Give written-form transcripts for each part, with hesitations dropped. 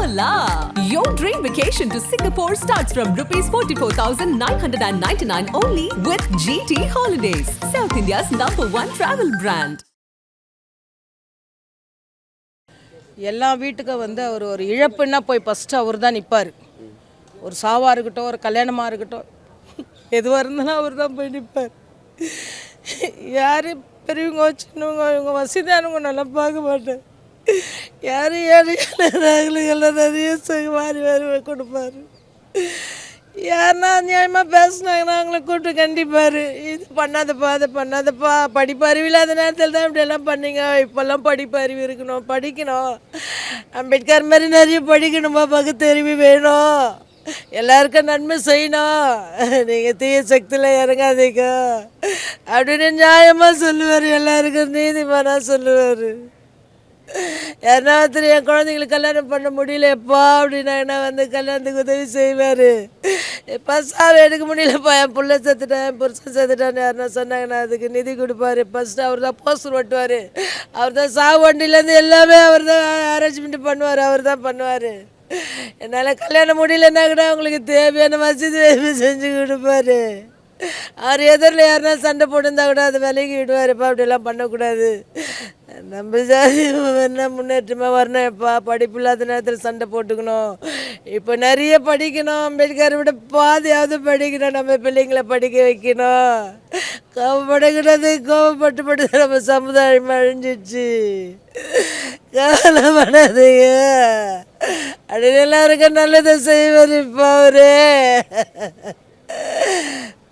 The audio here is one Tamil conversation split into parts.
la! Your dream vacation to Singapore starts from rupees 44,999 only with GT Holidays, South India's #1 travel brand. எல்லா வீட்டுக்கும் அவர் ஒரு இழப்புன்னா போய் ஃபஸ்ட்டு அவர் தான் நிற்பார். ஒரு சாவாக இருக்கட்டும், ஒரு கல்யாணமாக இருக்கட்டும், எதுவாக இருந்தாலும் அவர் தான் போய் நிற்பார். யார் பெரியவங்க சின்னவங்க இவங்க வசதியானவங்க நல்லா பார்க்க மாட்டேன். யார் எல்லாம் நிறைய மாறி மாறி கொடுப்பார். யாருன்னா அநியாயமாக பேசுனாங்கன்னா அவங்கள கூப்பிட்டு கண்டிப்பார். இது பண்ணாதப்பா அதை பண்ணாதப்பா, படிப்பு அறிவு இல்லாத நேரத்தில் தான் இப்படியெல்லாம் பண்ணீங்க, இப்போல்லாம் படிப்பு அறிவு இருக்கணும், படிக்கணும், அம்பேத்கர் மாதிரி நிறைய படிக்கணுமா, பகுத்தறிவு வேணும், எல்லாருக்கும் நன்மை செய்யணும், நீங்கள் தீய சக்தியில் இறங்காதீங்க அப்படின்னு நியாயமாக சொல்லுவார். எல்லாருக்கும் நீதிமானாக சொல்லுவார். யாருன்னா ஒருத்தர் என் குழந்தைங்களுக்கு கல்யாணம் பண்ண முடியல எப்பா அப்படின்னா என்ன கல்யாணத்துக்கு உதவி செய்வார். எப்போ சாவு எடுக்க முடியலப்பா, என் பிள்ளை செத்துட்டேன், என் புருஷன் செத்துட்டான்னு யாருன்னா சொன்னாங்கன்னா அதுக்கு நிதி கொடுப்பாரு. ஃபஸ்ட்டு அவர் தான் போஸ்டர் ஓட்டுவார், அவர் தான் சாவு வண்டியிலேருந்து எல்லாமே அவர் தான் அரேஞ்ச்மெண்ட் பண்ணுவார், அவர் தான் பண்ணுவார். என்னால் கல்யாணம் முடியலன்னா கூட அவங்களுக்கு தேவையான வசதி செஞ்சு கொடுப்பாரு. அவர் எதிரில் யாருன்னா சண்டை போட்டுருந்தா கூட அதை விலகி விடுவாருப்பா, அப்படிலாம் பண்ணக்கூடாது, நம்ம ஜாதி என்ன முன்னேற்றமாக வரணும், எப்பா படிப்பு இல்லாத நேரத்தில் சண்டை போட்டுக்கணும், இப்போ நிறைய படிக்கணும், அம்பேத்கரை விட பாதியாவது படிக்கணும், நம்ம பிள்ளைங்களை படிக்க வைக்கணும், கோவப்படக்கூடாது, கோவப்பட்டு நம்ம சமுதாயம் அழிஞ்சிச்சு, கவலைப்படாதீங்க அப்படின்னு எல்லாருக்கும் நல்லதை செய்வார். இப்போ அவரு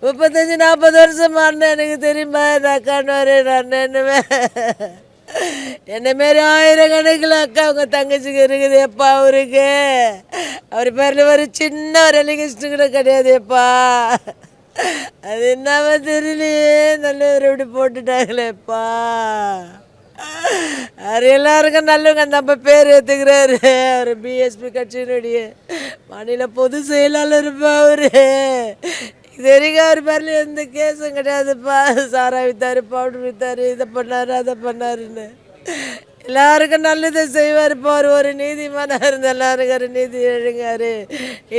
35-40 வருஷம் ஆடின எனக்கு தெரியுமா, நான் காணுவார், நான் என்னவேன் என்னமாரி ஆயிரக்கணக்கில் அக்கா அவங்க தங்கச்சிக்கு இருக்குது எப்பா அவருக்கு. அவர் பேரில் ஒரு சின்ன ஒரு எலிகேஷன் கூட கிடையாது எப்பா. அது என்னவா தெரியலையே, நல்லவர் இப்படி போட்டுட்டாங்களேப்பா. அவர் எல்லாருக்கும் நல்லவங்க நம்ம பேர் ஏற்றுக்கிறாரு. அவர் பிஎஸ்பி கட்சியினுடைய மாநில பொதுச் செயலாளர் இருப்பா. அவர் இது வரைக்கும் அவர் பேரில் எந்த கேஸும் கிடையாதுப்பா. சாரா வித்தார், பவுடர் வித்தார், இதை பண்ணார், அதை பண்ணாருன்னு எல்லாருக்கும் நல்லதை செய்வார். இப்போ அவர் ஒரு நீதிமானாக இருந்து எல்லாருக்கும் ஒரு நீதி எழுங்கார்.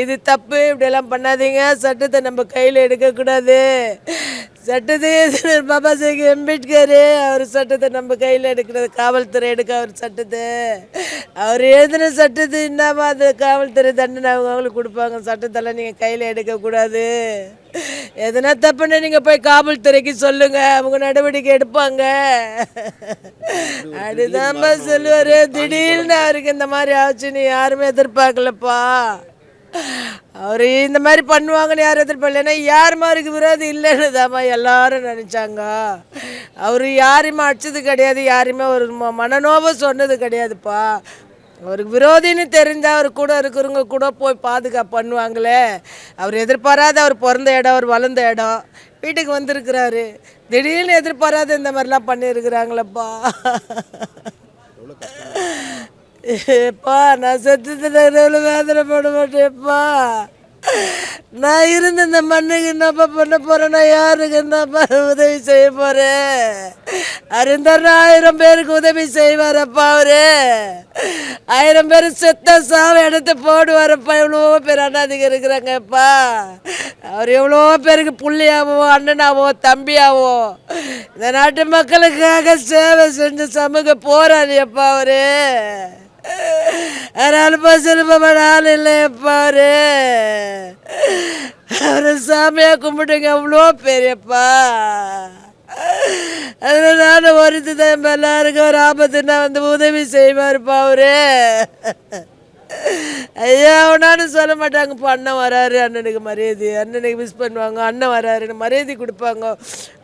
இது தப்பு, இப்படியெல்லாம் பண்ணாதீங்க, சட்டத்தை நம்ம கையில் எடுக்கக்கூடாது, சட்டத்தை பாபா சாஹேப் அம்பேத்கர் அவர் சட்டத்தை நம்ம கையில் எடுக்கிறது, காவல்துறை எடுக்க அவர் சட்டத்தை, அவர் எழுதின சட்டத்தை இன்னாமல் அந்த காவல்துறை தண்டனை அவங்களுக்கு கொடுப்பாங்க. சட்டத்தெல்லாம் நீங்கள் கையில் எடுக்கக்கூடாது, எதுனா தப்புன்னு நீங்கள் போய் காவல்துறைக்கு சொல்லுங்கள், அவங்க நடவடிக்கை எடுப்பாங்க அப்படிதான்ப்பா சொல்லுவார். திடீர்னு அவருக்கு இந்த மாதிரி ஆச்சுன்னு யாருமே எதிர்பார்க்கலப்பா. அவர் இந்த மாதிரி பண்ணுவாங்கன்னு யாரும் எதிர்பார்க்கல. யாருமா அவருக்கு விரோதி இல்லைன்னு தாம்மா எல்லாரும் நினச்சாங்க. அவர் யாரையுமே அடிச்சது கிடையாது, யாரையுமே ஒரு மனநோவை சொன்னது கிடையாதுப்பா. அவருக்கு விரோதின்னு தெரிஞ்சால் அவர் கூட இருக்கிறவங்க கூட போய் பாதுகாப்பு பண்ணுவாங்களே. அவர் எதிர்பாராத, அவர் பிறந்த இடம், அவர் வளர்ந்த இடம், வீட்டுக்கு வந்திருக்கிறாரு, திடீர்னு எதிர்பாராத இந்த மாதிரிலாம் பண்ணியிருக்கிறாங்களப்பா. எப்பா நான் செத்துட்டு எவ்வளோ வேதனை போட மாட்டேன்ப்பா. நான் இருந்து இந்த மண்ணுக்கு என்னப்பா பண்ண போகிறேன்னா, யாருக்கு என்னப்பா உதவி செய்ய போகிறேன்? அருந்தாரு 1000 பேருக்கு உதவி செய்வாரப்பா. அவரு 1000 பேர் செத்த சாவை எடுத்து போடுவாரப்பா. எவ்வளோ பேர் அண்ணாதிங்க இருக்கிறாங்கப்பா. அவர் எவ்வளோ பேருக்கு புள்ளியாவோ, அண்ணனாவோ, தம்பியாவோ இந்த நாட்டு மக்களுக்காக சேவை செஞ்ச சமூக போராளியப்பா அவரு. செல்பமான ஆள் இல்லையப்பா. அவரு சாமியாக கும்பிட்டுங்க அவ்வளோ பெரியப்பா. அதில் நானும் ஒருத்து தான் எல்லாருக்கும் ஒரு ஆபத்துன்னா உதவி செய்வாருப்பா அவரு. ஐயா அவனான்னு சொல்ல மாட்டாங்கப்பா. அண்ணன் வராரு, அண்ணனுக்கு மரியாதை, அண்ணனுக்கு மிஸ் பண்ணுவாங்க, அண்ணன் வராருன்னு மரியாதை கொடுப்பாங்க,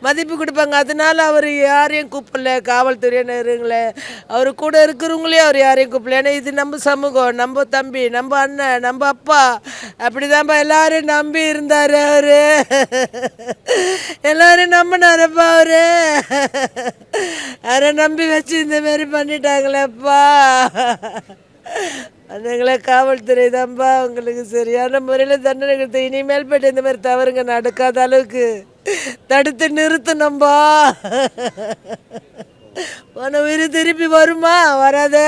மதிப்பு கொடுப்பாங்க. அதனால அவர் யாரையும் கூப்பிடல, காவல்துறையினருங்களே அவர் கூட இருக்கிறவங்களே அவர் யாரையும் கூப்பிடல. ஏன்னா இது நம்ம சமூகம், நம்ம தம்பி, நம்ம அண்ணன், நம்ம அப்பா, அப்படிதான்ப்பா எல்லாரும் நம்பி இருந்தார் அவர். எல்லாரும் நம்பினாரப்பா அவரு. அவரை நம்பி வச்சு இந்த மாதிரி பண்ணிட்டாங்களேப்பா. அதுங்களை காவல்துறை தான்ப்பா அவங்களுக்கு சரியான முறையில் தண்டனை கொடுத்து இனிமேல் போய்ட்டு இந்த மாதிரி தவறுங்க நடக்காத அளவுக்கு தடுத்து நிறுத்தணும்பா. போன உயிர் திருப்பி வருமா? வராதே.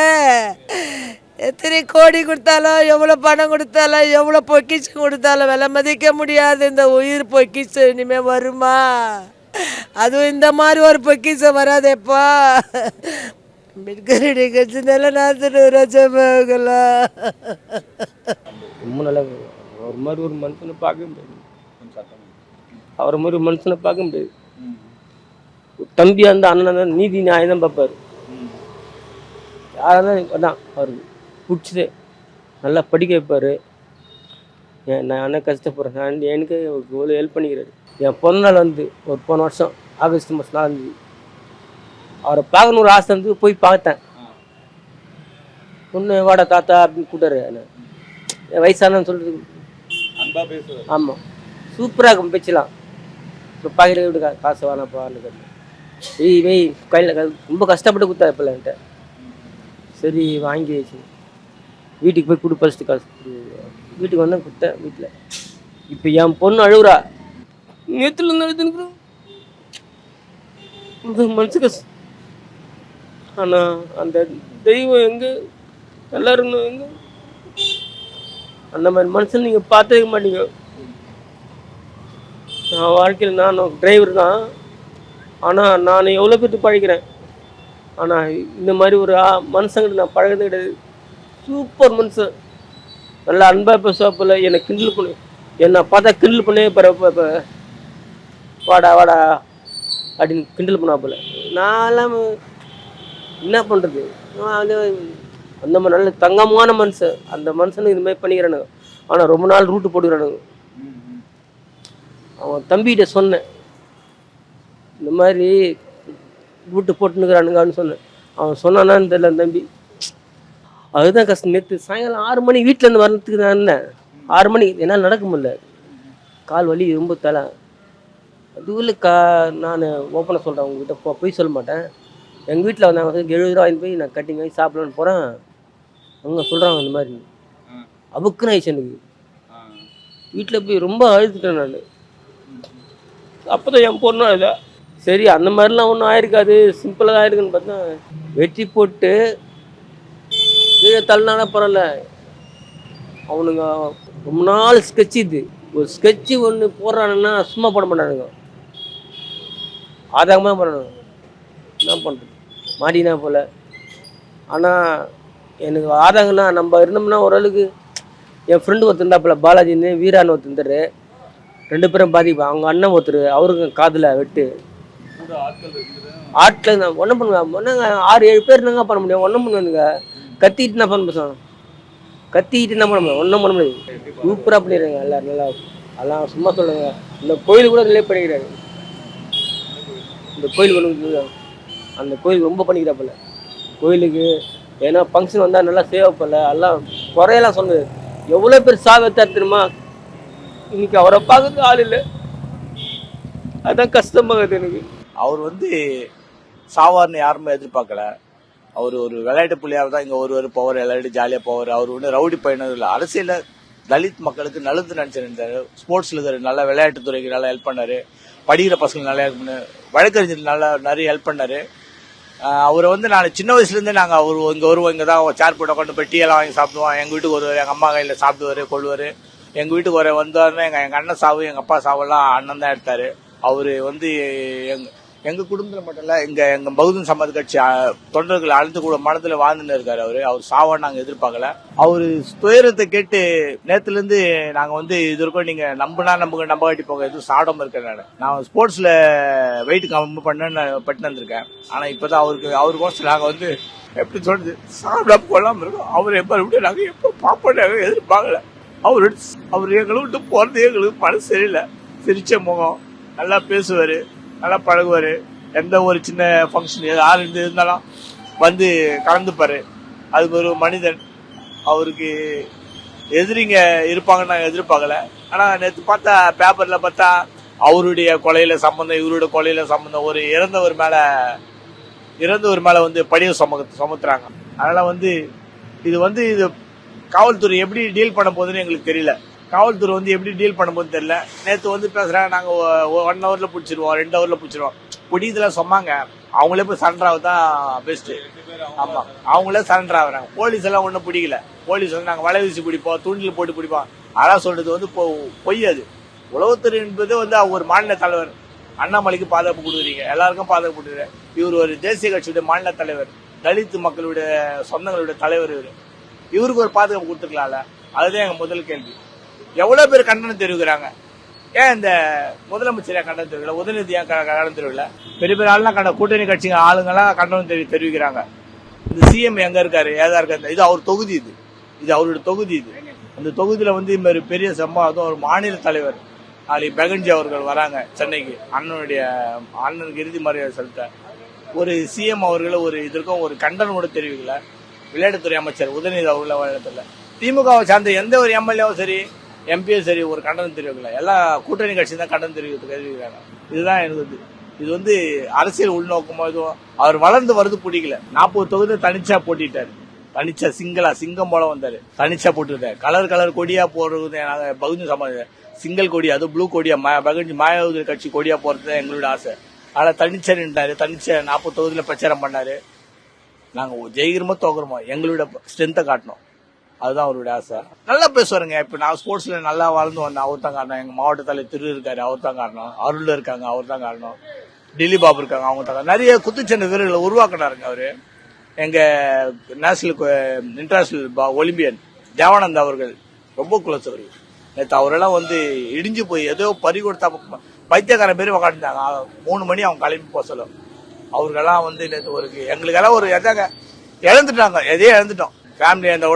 எத்தனை கோடி கொடுத்தாலும் எவ்வளோ பணம் கொடுத்தாலும் எவ்வளோ பொக்கிஷம் கொடுத்தாலும் விலை மதிக்க முடியாது இந்த உயிர் பொக்கிஷம் இனிமேல் வருமா? அதுவும் இந்த மாதிரி ஒரு பொக்கிஷம் வராதேப்பா. மின்கரடி கட்சினால ரொம்ப நல்லா ஒரு மாதிரி ஒரு மனுஷனை பார்க்க முடியாது. அவரை மாதிரி ஒரு மனுஷனை பார்க்க முடியாது. தம்பியாக இருந்தால் அண்ணன் தான் நீதி நியாயம் தான் பார்ப்பார். யாராக தான் அவருக்கு பிடிச்சது நல்லா படிக்க வைப்பார். நான் அண்ணன் கஷ்டப்படுறேன், எனக்கு இவ்வளோ ஹெல்ப் பண்ணிக்கிறாரு. என் பிறந்தநாள் வந்து ஒரு போன வருஷம் ஆகஸ்ட் மாதம் 4 அவரை பார்க்கணும் ஒரு ஆசை வந்து போய் பார்த்தேன். ஒன்று வாடா தாத்தா அப்படின்னு கூட்டாரு. என் வயசானு சொல்கிறது ஆமாம் சூப்பராக இருக்கும் பேச்சலாம். இப்போ பாக்கெட்டில் விட்டு காசு வேணாப்பான்னு கேட்டேன். வெய் கையில் ரொம்ப கஷ்டப்பட்டு கொடுத்தா இப்போ என்கிட்ட. சரி வாங்கி வச்சு வீட்டுக்கு போய் கொடு ஃபஸ்ட்டு காசு வீட்டுக்கு வந்தால் கொடுத்தேன். வீட்டில் இப்போ என் பொண்ணு அழுகுறா. நேற்றுலேருந்து அழுதுனுக்குறோம் மனசு கஷ்டம். ஆனால் அந்த தெய்வம் எங்கே எல்லாரும் எங்கே அந்த மாதிரி மனுஷன் நீங்கள் பார்த்துக்க மாட்டீங்க. நான் வாழ்க்கையில் நான் டிரைவர் தான். ஆனால் நான் எவ்வளோ பேர்த்து பழகிறேன். ஆனால் இந்த மாதிரி ஒரு மனுஷங்கிட்ட நான் பழகிறது கிடையாது. சூப்பர் மனுஷன், நல்லா அன்பாக பேசுவாப்பில். என்னை கிண்டல் பண்ணு, என்னை பார்த்தா கிண்டல் பண்ணே இப்போ வாடா வாடா அப்படின்னு கிண்டல் பண்ணாப்பில். நான் என்ன பண்ணுறது? அந்த மாதிரி நல்ல தங்கமான மனுஷன். அந்த மனுஷனுக்கு இதுமாதிரி பண்ணிக்கிறானுங்க. ஆனால் ரொம்ப நாள் ரூட்டு போட்டுக்கிறானுங்க. அவன் தம்பிகிட்ட சொன்னேன், இந்த மாதிரி ரூட்டு போட்டுனுக்கிறானுங்கன்னு சொன்னேன். அவன் சொன்னான்னு தெரியல தம்பி. அதுதான் கஷ்டம். நேற்று சாயங்காலம் 6 மணி வீட்டிலேருந்து வரத்துக்கு நான் இருந்தேன். 6 மணி என்னால் நடக்க முடியல, கால் வலி ரொம்ப தலை. அதுவில் நான் ஓப்பனாக சொல்கிறேன் உங்ககிட்ட, போய் சொல்ல மாட்டேன். எங்கள் வீட்டில் வந்தாங்க 70 ரூபா போய் நான் கட்டிங் வாங்கி சாப்பிடலான்னு போகிறேன். அவங்க சொல்கிறாங்க இந்த மாதிரி அபுக்குன்னு ஆயிடுச்சு எனக்கு. வீட்டில் போய் ரொம்ப அழுதுட்டேன் நான். அப்போ தான் என் பொண்ணு அழுதா. சரி அந்த மாதிரிலாம் ஒன்றும் ஆயிருக்காது, சிம்பிளாக தான் இருக்குன்னு பார்த்தா வெட்டி போட்டு கீழே தள்ளினால பரவாயில்ல. அவனுங்க ரொம்ப நாள் ஸ்கெட்சு, இது ஒரு ஸ்கெட்சு ஒன்று போடுறானுன்னா சும்மா போட மாட்டானுங்க, ஆதாகமாக பண்ணணும். என்ன பண்ணுறது, மாட்டினா போல். ஆனால் எனக்கு ஆதாங்கண்ணா நம்ம இருந்தோம்னா ஓரளவுக்கு. என் ஃப்ரெண்டு ஒருத்தருந்தாப்புல பாலாஜின்னு, வீரான்னு ஒருத்தர், 2 பேரும் பாதிப்பா. அவங்க அண்ணன் ஒருத்தர், அவருக்கு காதில் வெட்டு. ஆட்டில் நான் ஒன்றும் பண்ணுவேன். ஒன்றுங்க 6-7 பேர் என்னங்க பண்ண முடியும்? ஒன்றும் பண்ணுவேனுங்க. கத்திட்டு என்ன பண்ண பேசுவேன், கத்திக்கிட்டு என்ன பண்ண முடியும்? ஒன்றும் பண்ண முடியாது. சூப்பராக பண்ணிடுறாங்க எல்லோரும் நல்லா. அதெல்லாம் சும்மா சொல்லுங்க. இந்த கோயில் கூட ரிலேட் பண்ணிக்கிறாரு. இந்த கோயில் ஒன்று, அந்த கோயில் ரொம்ப பண்ணிக்கிறாப்பில்ல கோயிலுக்கு. ஏன்னா ஃபங்க்ஷன் வந்தால் நல்லா சேவைப்பல்ல. எல்லாம் குறையெல்லாம் சொன்னது. எவ்வளோ பேர் சாவத்தா தெரியுமா? இன்னைக்கு அவரை பார்க்கறதுக்கு ஆள் இல்லை. அதுதான் கஷ்டமாகுது எனக்கு. அவர் வந்து சாவார்னு யாருமே எதிர்பார்க்கல. அவர் ஒரு விளையாட்டு புள்ளியாக தான் இங்கே ஒருவர் போவார், விளையாட்டு ஜாலியாக போவார். அவர் ஒன்று ரவுடி பையனும் இல்லை. அரசியலில் தலித் மக்களுக்கு நல்லது நினைச்சிருந்தாரு. ஸ்போர்ட்ஸில் நல்லா விளையாட்டுத்துறைக்கு நல்லா ஹெல்ப் பண்ணாரு. படிக்கிற பசங்களுக்கு நல்லா ஹெல்ப் பண்ணாரு. வழக்கறிஞர் நல்லா நிறைய ஹெல்ப் பண்ணாரு. அவரை வந்து நான் சின்ன வயசுலேருந்தே நாங்கள் அவர் இங்கே வருவோம். இங்கே தான் சேர் போட்டு கொண்டு போய் டீ எல்லாம் வாங்கி சாப்பிடுவோம். எங்கள் வீட்டுக்கு வருவார், எங்கள் அம்மா கையில் சாப்பிடுவார், கொள்வார். எங்கள் வீட்டுக்கு வந்தாருன்னா எங்கள் அண்ணன் சாவு, எங்கள் அப்பா சாவெல்லாம் அண்ணன் தான் எடுத்தார். அவர் வந்து எங்கள் குடும்பத்தில் மட்டும் இல்லை, எங்கள் பகுஜன் சமாஜ் கட்சி தொண்டர்கள் அழுத்து கூட மனதில் வாழ்ந்துன்னு இருக்காரு. அவர் சாவான்னு நாங்கள் எதிர்பார்க்கல. அவர் துயரத்தை கேட்டு நேற்றுலேருந்து நாங்கள் வந்து இது வரைக்கும் நீங்கள் நம்பினா நம்ப காட்டி போக எதுவும் சாடாமல் இருக்கேன். நான் ஸ்போர்ட்ஸில் வெயிட் கம்மி பட்டு வந்திருக்கேன். ஆனால் இப்போ தான் அவருக்கு நாங்கள் வந்து எப்படி சொல்றது, சாப்பிடாம கொள்ளாமல் இருக்கோம். அவர் எப்போ விட்டு நாங்கள் எப்போ பார்ப்போம் நாங்கள் எதிர்பார்க்கல. அவர் எங்களை விட்டு போகிறது எங்களுக்கு மனசு சரியில்லை. சிரிச்ச முகம், நல்லா பேசுவார், நல்லா பழகுவார். எந்த ஒரு சின்ன ஃபங்க்ஷன் யார் இருந்தாலும் வந்து கலந்துப்பார். அது ஒரு மனிதன். அவருக்கு எதிரிங்க இருப்பாங்கன்னு நாங்கள் எதிர்பார்க்கல. ஆனால் நேற்று பார்த்தா பேப்பரில் பார்த்தா அவருடைய கொலையில் சம்மந்தம், இவருடைய கொலையில் சம்மந்தம், ஒரு இறந்தவர் மேலே வந்து படியை சுமத்துறாங்க. அதனால் வந்து இது காவல்துறை எப்படி டீல் பண்ண போகுதுன்னு எங்களுக்கு தெரியல. காவல்துறை வந்து எப்படி டீல் பண்ணும்போது தெரியல. நேற்று வந்து பேசுகிறாங்க, நாங்கள் 1 ஹவரில் பிடிச்சிருவோம், 2 ஹவரில் பிடிச்சிருவோம். பிடிக்கிறதுல சொன்னாங்க, அவங்களே போய் சரண்டர் ஆகுதான் பெஸ்ட். ஆமா, அவங்களே சரண்டர் ஆகுறாங்க. போலீஸ் எல்லாம் ஒன்றும் பிடிக்கல. போலீஸ் வந்து நாங்கள் வலை வீசி பிடிப்போம், தூண்டில் போட்டு பிடிப்போம், அதெல்லாம் சொல்றது வந்து பொய். அது உளவுத்துறை என்பது வந்து ஒரு மாநில தலைவர். அண்ணாமலைக்கு பாதுகாப்பு கொடுக்குறீங்க, எல்லாருக்கும் பாதுகாப்பு கொடுக்குறீங்க. இவர் ஒரு தேசிய கட்சியுடைய மாநில தலைவர், தலித் மக்களுடைய சொந்தங்களுடைய தலைவர். இவருக்கு ஒரு பாதுகாப்பு கொடுத்துக்கலாம்ல? அதுதான் எங்க முதல் கேள்வி. எவ்வளவு பேர் கண்டனம் தெரிவிக்கிறாங்க, ஏன் இந்த முதலமைச்சர் கண்டனம் தெரிவிக்கல? உதயநிதி ஏன் கண்டனம் தெரிவிக்கல? பெரிய பெரிய ஆளுலாம் கூட்டணி கட்சிங்க ஆளுங்கெல்லாம் கண்டனம் தெரிவிக்கிறாங்க. இந்த சிஎம் எங்க இருக்காரு, ஏதா இருக்காரு? இது அவர் தொகுதி, இது அவருடைய தொகுதி. இது அந்த தொகுதியில வந்து இந்த மாதிரி பெரிய சம்பவம். ஒரு மாநில தலைவர் நாளைக்கு பெகன்ஜி அவர்கள் வராங்க சென்னைக்கு, அண்ணனுக்கு இறுதி மரியாதை செலுத்த. ஒரு சிஎம் அவர்கள் ஒரு இதற்கும் ஒரு கண்டனம் கூட தெரிவிக்கல. விளையாட்டுத்துறை அமைச்சர் உதயநிதி அவர்கள விளையாட்டுல திமுகவை சார்ந்த எந்த ஒரு எம்எல்ஏவும் சரி, எம்பியும் சரி, ஒரு கண்டனம் தெரிவிக்கல. எல்லா கூட்டணி கட்சி தான் கண்டனம் தெரிவிக்கிறாங்க. இதுதான் எனக்கு இது வந்து அரசியல் உள்நோக்கமோ இதுவும். அவர் வளர்ந்து வருது பிடிக்கல. 40 தொகுதி தனிச்சா போட்டிட்டாரு. தனிச்சா சிங்கம் போல வந்தாரு. தனிச்சா போட்டுட்டாரு. கலர் கொடியா போடுறது நாங்க பகுஜன் சமாஜ் சிங்கிள் கொடி, அது ப்ளூ கொடியா பகுஜன் மாயாவதி கட்சி கொடியா போறது எங்களோட ஆசை. ஆனா தனிச்சா நின்றாரு. தனிச்சா 40 தொகுதியில பிரச்சாரம் பண்ணாரு. நாங்க ஜெயிக்கிறோமோ தோக்குறோமோ எங்களோட ஸ்ட்ரென்த்தை காட்டணும். அதுதான் அவருடைய ஆசை. நல்லா பேசுவாருங்க. இப்ப நான் ஸ்போர்ட்ஸ்ல நல்லா வளர்ந்து வந்தேன், அவர் தான் காரணம். எங்க மாவட்ட தலைவர் திரு இருக்காரு, அவர் தான் காரணம். அருள் இருக்காங்க, அவர் தான் காரணம். டில்லி பாபு இருக்காங்க, அவங்க தான். நிறைய குத்துச்சண்டை வீரர்களை உருவாக்கினாருங்க அவரு. எங்க இன்டர்நேஷனல் ஒலிம்பியன் தேவானந்த் அவர்கள் ரொம்ப குளோஸ் அவரு. நேற்று அவரெல்லாம் வந்து இடிஞ்சு போய் ஏதோ பறி கொடுத்தா பைத்தியக்கார பேர் உக்காந்துட்டாங்க. 3 மணி அவங்க கிளம்பி போக சொல்லும். அவர்களெல்லாம் வந்து நேற்று எங்களுக்கெல்லாம் ஒரு எதாங்க இழந்துட்டாங்க, எதையோ இழந்துட்டோம். ஃபேமிலி அந்த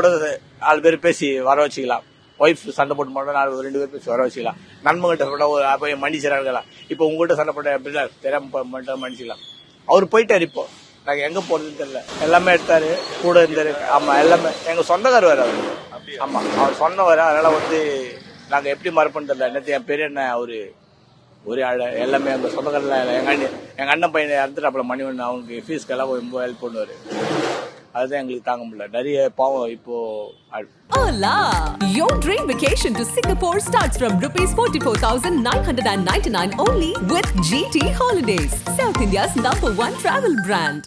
4 பேர் பேசி வர வச்சுக்கலாம். ஒய்ஃப் சண்டை போட்டு போனா 2 பேர் பேசி வர வச்சுக்கலாம். நண்பங்கிட்ட போய் மன்னிச்சிடா இருக்கலாம். இப்போ உங்ககிட்ட சண்டை போட்ட எப்படி தெரியாம மன்னிச்சிக்கலாம். அவர் போயிட்டாரு. இப்போ நாங்க எங்க போறதுன்னு தெரியல. எல்லாமே எடுத்தாரு, கூட இருந்தாரு. ஆமா, எல்லாமே எங்க சொந்தக்கார் வேற அவரு. ஆமா, அவர் சொன்னவர். அதனால வந்து நாங்க எப்படி மறப்போன்னு தெரியல. நேற்று என் பெரிய என்ன அவரு ஒரே எல்லாமே எங்க சொந்தக்காரில் எங்க அண்ணன் பையனை இறந்துட்டாப்புல மணிவன். அவங்களுக்கு ஃபீஸ்க்கெல்லாம் ரொம்ப ஹெல்ப் பண்ணுவாரு. அதுதான் எங்களுக்கு தாங்க முடியல. நிறைய பாவம் இப்போ. Hola! Your dream vacation to Singapore starts from rupees 44,999 only with GT Holidays, South India's #1 travel brand.